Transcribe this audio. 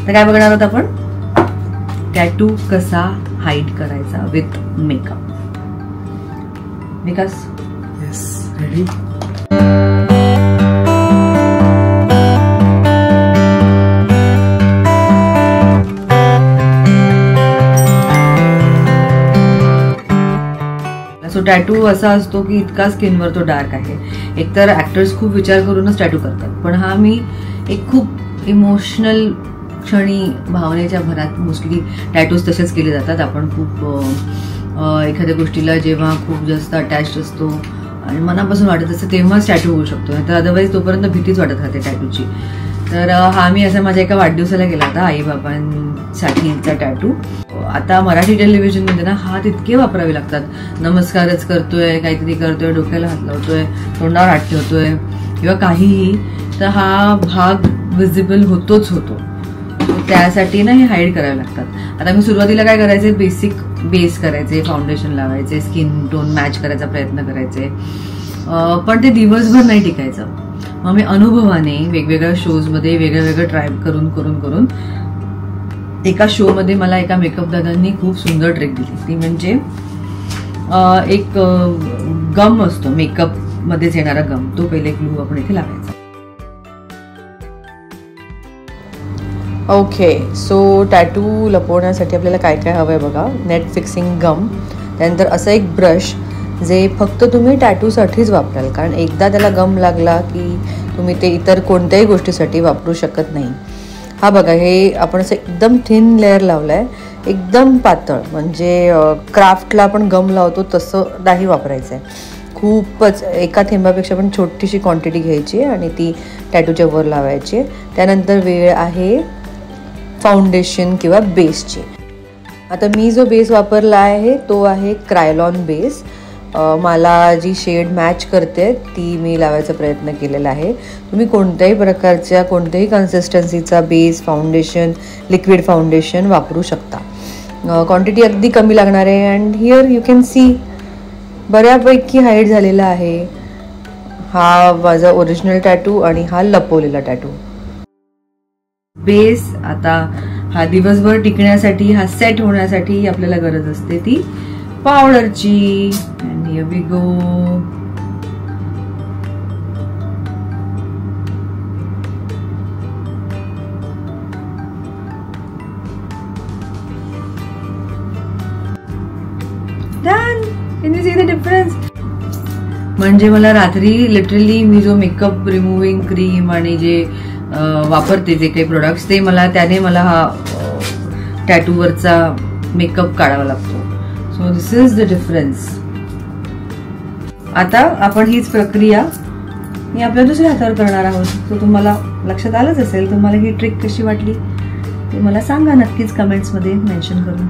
तर काय बघणार आहोत आपण, टॅटू कसा हाईड करायचा with makeup. Vikas, yes, ready. So tattoo असा असतो की इतका स्किनवर तो डार्क आहे. एकतर ऍक्टर्स खूप विचार करूनच टॅटू करतात, पण हा मी एक खूप इमोशनल क्षणी भावनेच्या भरात मोस्टली टॅटूज तसेच केले जातात. आपण खूप एखाद्या गोष्टीला जेव्हा खूप जास्त अटॅच्ड असतो आणि मनापासून वाटत असतं तेव्हाच टॅटू होऊ शकतो, तर अदरवाईज तोपर्यंत भीतीच वाटत राहते टॅटूची. तर हा मी असं माझ्या एका वाढदिवसाला गेला होता, आई बाबांसाठीचा टॅटू. आता मराठी टेलिव्हिजनमध्ये ना हात इतके वापरावे लागतात, नमस्कारच करतोय, काहीतरी करतोय, डोक्याला हात लावतोय, तोंडावर हात ठेवतोय किंवा काहीही, तर हा भाग विजिबल होतोच होतो. त्यासाठी ना हे हाईड करावे लागतात. आता मी सुरुवातीला काय करायचे, बेसिक बेस करायचे, फाउंडेशन लावायचे, स्किन टोन मॅच करायचा प्रयत्न करायचे, पण ते दिवसभर नाही टिकायचं. मग मी अनुभवाने वेगवेगळ्या शोजमध्ये वेगळं ट्राय करून करून करून एका शो मध्ये मला एका मेकअप दादांनी खूप सुंदर ट्रिक दिली. ती म्हणजे एक गम असतो मेकअप मध्येच येणारा गम, तो पहिले ग्लू आपण इथे लावायचा. ओके, सो टॅटू लपवण्यासाठी आपल्याला काय काय हवंय बघा. नेट फिक्सिंग गम, त्यानंतर असं एक ब्रश जे फक्त तुम्ही टॅटूसाठीच वापराल, कारण एकदा त्याला गम लागला की तुम्ही ते इतर कोणत्याही गोष्टीसाठी वापरू शकत नाही. हा बघा, हे आपण असं एकदम थिन लेअर लावलाय, एकदम पातळ, म्हणजे क्राफ्टला आपण गम लावतो तसं नाही वापरायचं आहे. खूपच एका थेंबापेक्षा पण छोटीशी क्वांटिटी घ्यायची आणि ती टॅटूच्या वर लावायची. त्यानंतर वेळ आहे फाउंडेशन किंवा बेसची. आता मी जो बेस वापरला आहे तो आहे क्रायलॉन बेस. मला जी शेड मॅच करते ती मी लावायचा प्रयत्न केलेला आहे. तुम्ही कोणत्याही प्रकारच्या कोणत्याही कन्सिस्टन्सीचा बेस, फाउंडेशन, लिक्विड फाउंडेशन वापरू शकता. क्वांटिटी अगदी कमी लागणार आहे. And here you can see बऱ्यापैकी हाईड झालेला आहे हा माझा ओरिजिनल टॅटू आणि हा लपवलेला टॅटू. बेस आता हा दिवसभर टिकण्यासाठी, हा सेट होण्यासाठी आपल्याला गरज असते ती पावडरची. And here we go. Done. Can you see the difference? म्हणजे मला रात्री लिटरली मी जो मेकअप रिमूव्हिंग क्रीम आणि जे वापरते जे काही प्रोडक्ट्स, ते त्याने मला हा टॅटूवरचा मेकअप काढावा लागतो. So this is the difference. आता आपण हीच प्रक्रिया मी आपल्या दुसऱ्या हातावर करणार आहोत. सो तुम्हाला लक्षात आलंच असेल. तुम्हाला ही ट्रिक कशी वाटली ते मला सांगा नक्कीच कमेंट्समध्ये मेन्शन करून.